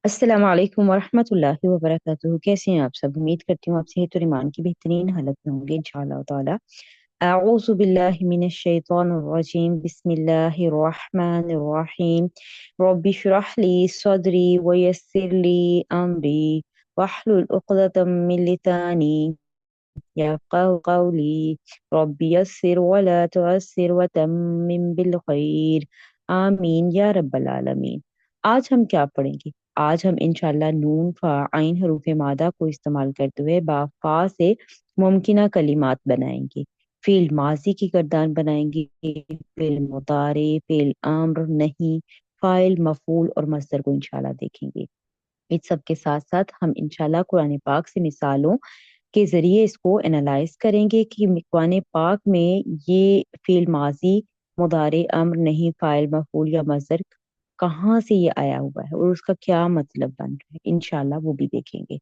अस्सलाम वालेकुम वरहमतुल्लाहि वबरकातुहू। कैसे हैं आप सब? उम्मीद करती हूँ आप सेहत और ईमान की बेहतरीन हालत में होंगे इंशाअल्लाह ताला। अऊज़ु बिल्लाहि मिनश शैतानिर रजीम। बिस्मिल्लाहिर रहमानिर रहीम। रब्बि इश्रह ली सदरी व यस्सिर ली अमरी वहलुल उक़दतम मिन लिसानी यफ़क़हू क़ौली। रब्बि यस्सिर व ला तुअस्सिर व तम्मिम बिल खैर। आमीन या रब्बल आलमीन। आज हम क्या पढ़ेंगे? आज हम इंशाल्लाह नून फा आइन हरूफ मादा को इस्तेमाल करते हुए बा फा से मुमकिना कलिमात बनाएंगे। फेल माजी की गर्दान बनाएंगे, फेल मुतारे, फेल अम्र, नहीं, फाइल, मफूल और मस्दर को इंशाल्लाह देखेंगे। इस सब के साथ साथ हम इंशाल्लाह कुरान पाक से मिसालों के जरिए इसको एनालाइज करेंगे कि कुरान पाक में ये फेल माजी, मुदारे, अम्र, नहीं, फाइल, मफूल या मस्दर कहाँ से ये आया हुआ है और उसका क्या मतलब बन रहा है, इंशाल्लाह वो भी देखेंगे।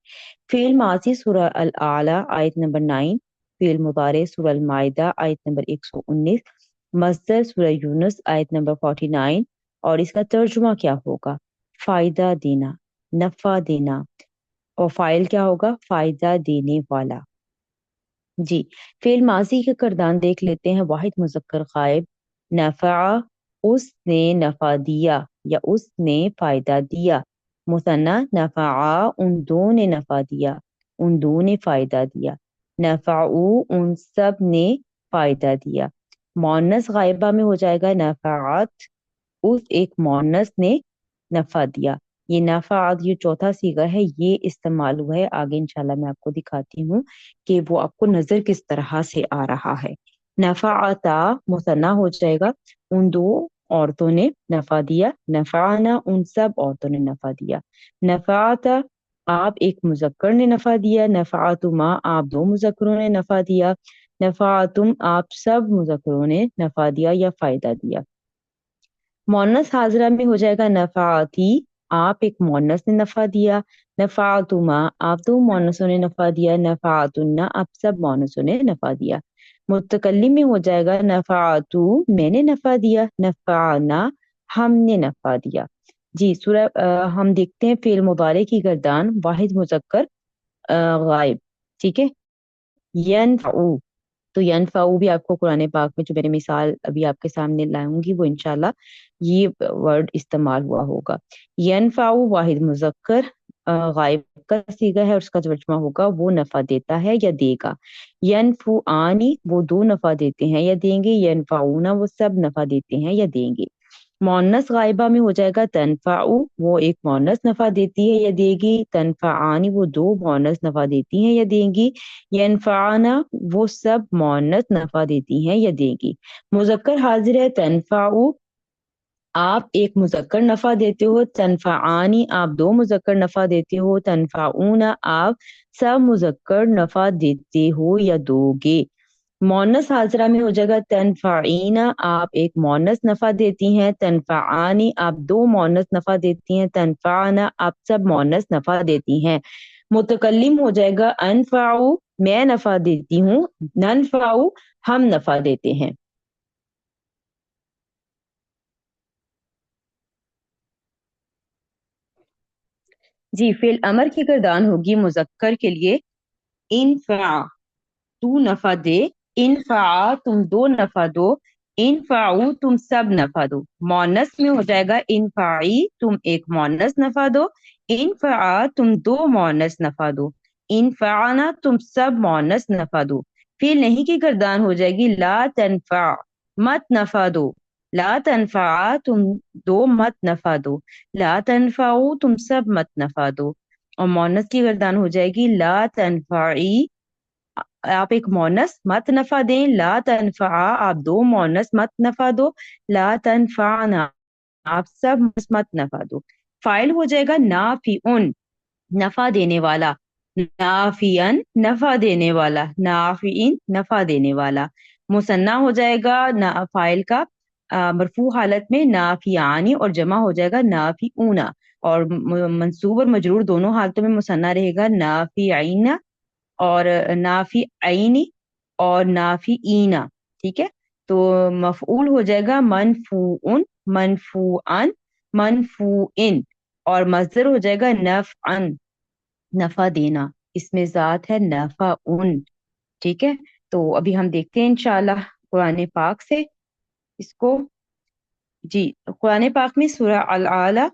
फेल माजी सूरह अल आला आयत नंबर 9, फेल मुदारे सूरह अल माइदा आयत नंबर 119, मस्दर सूरह यूनुस आयत नंबर 49। और इसका तर्जुमा क्या होगा? फायदा देना, नफा देना। और फाइल क्या होगा? फायदा देने वाला। जी। फेल माजी के करदान देख लेते हैं। वाहिद मुजक्कर गायब, नफा, उसने नफा दिया या उसने फायदा दिया। मुसन्ना नफा, उन दो ने नफा दिया, उन दो ने फायदा दिया। नफाऊ, उन सब ने फायदा दिया। मोनस गायबा में हो जाएगा नफात, उस एक मोनस ने नफा दिया। ये नफात, ये चौथा सीगा है, ये इस्तेमाल हुआ है। आगे इंशाल्लाह मैं आपको दिखाती हूँ कि वो आपको नजर किस तरह से आ रहा है। नफाता मुसन्ना हो जाएगा, उन दो औरतों ने नफा दिया। नफाना, उन सब औरतों ने नफा दिया। नफाता, आप एक मुजक्कर ने नफा दिया। नफातुमा, आप दो मुजक्करों ने नफा दिया। नफातुम, आप सब मुजक्करों ने नफा दिया या फायदा दिया। मोनस हाजरा में हो जाएगा नफाती, आप एक मोनस ने नफा दिया। नफातुमा, आप दो मोनसों ने नफा दिया। नफातुन्ना, आप सब मोनसों ने नफा दिया। मुतकल्लिम में हो जाएगा नफातु, मैंने नफा दिया। नफाना, हमने नफा दिया। जी। हम देखते हैं फेल मुबारे की गर्दान वाहिद मुजक्कर गायब। ठीक है। यनफउ, तो यनफाऊ भी आपको कुरान पाक में जो मैंने मिसाल अभी आपके सामने लाऊंगी वो इंशाल्लाह ये वर्ड इस्तेमाल हुआ होगा। यनफाऊ वाहिद मुजक्कर गायब का सीगा है और उसका तर्जुमा होगा वो नफा देता है या देगा। यनफु आनी, वो दो नफा देते हैं या देंगे। यनफाऊना, वो सब नफा देते हैं या देंगे। मोनस गायबा में हो जाएगा तनफाउ, वो एक मोनस नफा देती है या देगी। तनफाआनी, वो दो मोनस नफा देती हैं या देंगी। यनफाना, वो सब मोनस नफा देती हैं या देंगी। मुजक्कर हाजिर है तनफाउ, आप एक मुजक्कर नफा देते हो। तनफाआनी, आप दो मुजक्कर नफा देते हो। तनफाऊना, आप सब मुजक्कर नफा देते हो या दोगे। मोनस हाजरा में हो जाएगा तनफाइना, आप एक मोनस नफा देती हैं। तनफाआनी, आप दो मोनस नफा देती हैं। तनफाना, आप सब मोनस नफा देती हैं। मुतकल्लिम हो जाएगा अनफाऊ, मैं नफा देती हूँ। ननफाऊ, हम नफा देते हैं। जी। फिल अमर की गर्दान होगी मुजक्कर के लिए इनफा, तू नफा दे। इनफा, तुम दो नफा दो। इनफाऊ, तुम सब नफा दो। मोनस में हो जाएगा इनफाई, तुम एक मोनस नफा दो। इनफा, तुम दो मोनस नफा दो। इनफाना, तुम सब मोनस नफा दो। फिर नहीं की गर्दान हो जाएगी ला तनफा, मत नफा दो। ला तनफा, तुम दो मत नफा दो। ला तनफाऊ, तुम सब मत नफा दो। और मोनस की गर्दान हो जाएगी ला तनफाई, आप एक मोनस मत नफा दें। ला तनफा, आप दो मोनस मत नफा दो। ला तनफाना, आप सब मोनस मत नफा दो। फाइल हो जाएगा नाफिउन, नफा देने वाला। नाफियन, नफा देने वाला। नाफिइन, नफा देने वाला। मुसन्ना हो जाएगा ना फाइल का मरफू हालत में नाफियानी और जमा हो जाएगा नाफिऊना। और मंसूब और मजरूर दोनों हालतों में मुसन्ना रहेगा नाफिईना और नाफी आईनी और नाफी ईना। ठीक है। तो मफऊल हो जाएगा मनफूउन, मनफूअन, मनफूइन। और मजदर हो जाएगा नफ़अन, नफा देना। इसमें जात है नफा उन। ठीक है, तो अभी हम देखते हैं इंशाल्लाह कुरान पाक से इसको। जी, कुरान पाक में सूरह अल आला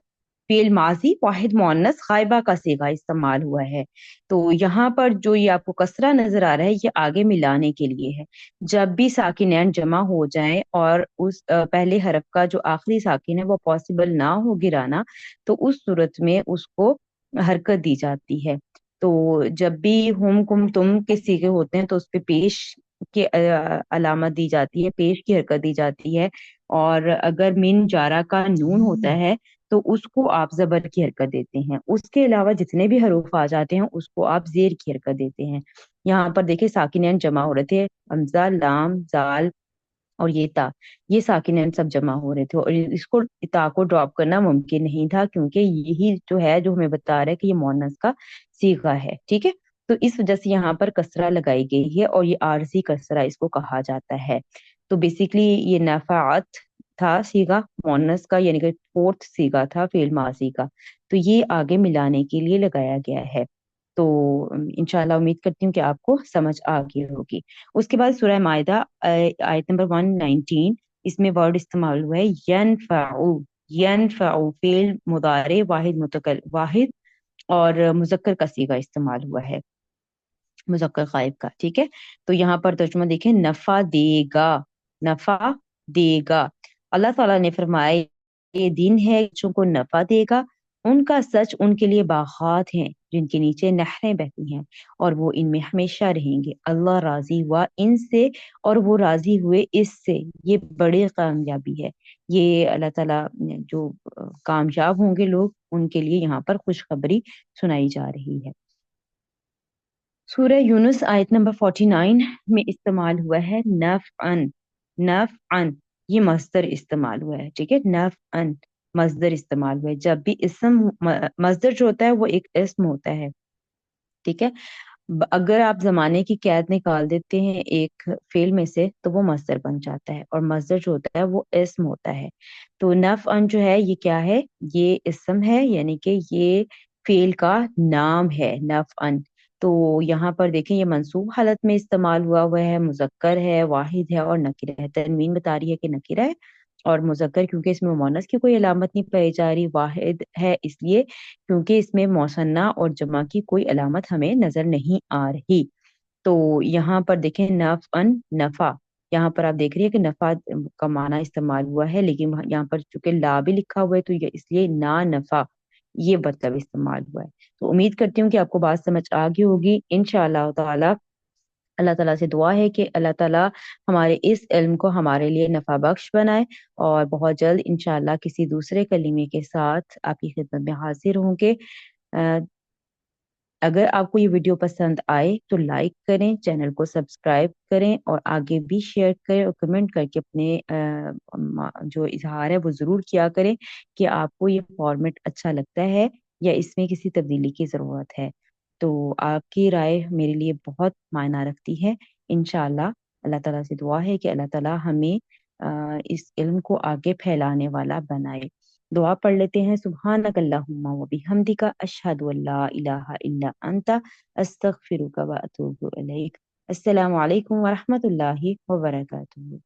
फेल माजी वाहिद मुअन्नस गायबा का सीगा इस्तेमाल हुआ है। तो यहाँ पर जो ये आपको कसरा नजर आ रहा है, ये आगे मिलाने के लिए है। जब भी साकिनैन जमा हो जाए और उस पहले हरफ का जो आखिरी साकिन है वो पॉसिबल ना हो गिराना, तो उस सूरत में उसको हरकत दी जाती है। तो जब भी हुम कुम तुम के सीगे होते हैं तो उस पे पेश की अलामत दी जाती है, पेश की हरकत दी जाती है। और अगर मिन जारा का नून होता है तो उसको आप जबर की हरकत देते हैं। उसके अलावा जितने भी हरूफ आ जाते हैं उसको आप जेर की हरकत देते हैं। यहाँ पर देखिए साकिनैन जमा हो रहे थे, हमजा लाम जाल और ये ता, ये साकिनैन सब जमा हो रहे थे, और इसको ता को ड्रॉप करना मुमकिन नहीं था, क्योंकि यही जो है जो हमें बता रहा है कि ये मोनस का सीगा है। ठीक है, तो इस वजह से यहाँ पर कसरा लगाई गई है, और ये आरजी कसरा इसको कहा जाता है। तो बेसिकली ये नफात था सीगा मोनस का, यानी कि फोर्थ सीगा था फेल माजी का। तो ये आगे मिलाने के लिए लगाया गया है। तो इंशाल्लाह उम्मीद करती हूँ कि आपको समझ आ गई होगी। उसके बाद सूरह मायदा आयत नंबर 119, इसमें वर्ड इस्तेमाल हुआ है यनफउ। यनफउ फेल मुदारे वाहिद मुतकल वाहिद और मुजक्कर का सीगा इस्तेमाल हुआ है, मुजक्कर गायब का। ठीक है, तो यहाँ पर तर्जुमा देखें, नफा देगा, नफा देगा। अल्लाह ताला ने फरमाया ये दिन है बच्चों को नफा देगा, उनका सच उनके लिए बागात हैं जिनके नीचे नहरें बहती हैं, और वो इनमें हमेशा रहेंगे। अल्लाह राजी हुआ इनसे और वो राजी हुए इससे, ये बड़ी कामयाबी है। ये अल्लाह ताला जो कामयाब होंगे लोग, उनके लिए यहाँ पर खुशखबरी सुनाई जा रही है। सूरह यूनुस आयत नंबर 49 में इस्तेमाल हुआ है नफ अन। नफ अन, ये मस्दर इस्तेमाल हुआ है। ठीक है, नफ अन मस्दर इस्तेमाल हुआ है। जब भी इसम मस्दर जो होता है वो एक इसम होता है। ठीक है, अगर आप जमाने की कैद निकाल देते हैं एक फेल में से तो वो मस्दर बन जाता है, और मस्दर जो होता है वो इस्म होता है। तो नफ अन जो है ये क्या है, ये इस्म है, यानी कि ये फेल का नाम है नफ अन। तो यहाँ पर देखें ये मंसूब हालत में इस्तेमाल हुआ हुआ है, मुजक्कर है, वाहिद है और नकीरा है। तनवीन बता रही है कि नकीरा है, और मुजक्कर क्योंकि इसमें मोनस की कोई अलामत नहीं पाई जा रही, वाहिद है इसलिए क्योंकि इसमें मौसन्ना और जमा की कोई अलामत हमें नजर नहीं आ रही। तो यहाँ पर देखें नफ अन नफा, यहाँ पर आप देख रही है कि नफा का माना इस्तेमाल हुआ है, लेकिन यहाँ पर चूंकि ला भी लिखा हुआ है तो ये इसलिए ना नफा ये मतलब इस्तेमाल हुआ है। तो उम्मीद करती हूँ कि आपको बात समझ आ गई होगी इंशाअल्लाह ताला। अल्लाह ताला से दुआ है कि अल्लाह ताला हमारे इस इल्म को हमारे लिए नफा बख्श बनाए, और बहुत जल्द इंशाअल्लाह किसी दूसरे कलीमे के साथ आपकी खिदमत में हाजिर होंगे। अ, अगर आपको ये वीडियो पसंद आए तो लाइक करें, चैनल को सब्सक्राइब करें, और आगे भी शेयर करें, और कमेंट करके अपने जो इजहार है वो ज़रूर किया करें कि आपको ये फॉर्मेट अच्छा लगता है या इसमें किसी तब्दीली की ज़रूरत है। तो आपकी राय मेरे लिए बहुत मायना रखती है। इंशाअल्लाह अल्लाह ताला से दुआ है कि अल्लाह ताला हमें इस इल्म को आगे फैलाने वाला बनाए। दुआ पढ़ लेते हैं, सुब्हानक अल्लाहुम्मा व बिहम्दिका अशहदु अल्ला इलाहा इल्ला अंता अस्तगफिरुका व अतूबु इलैक। अस्सलामु अलैकुम व रहमतुल्लाहि व बरकातुहू।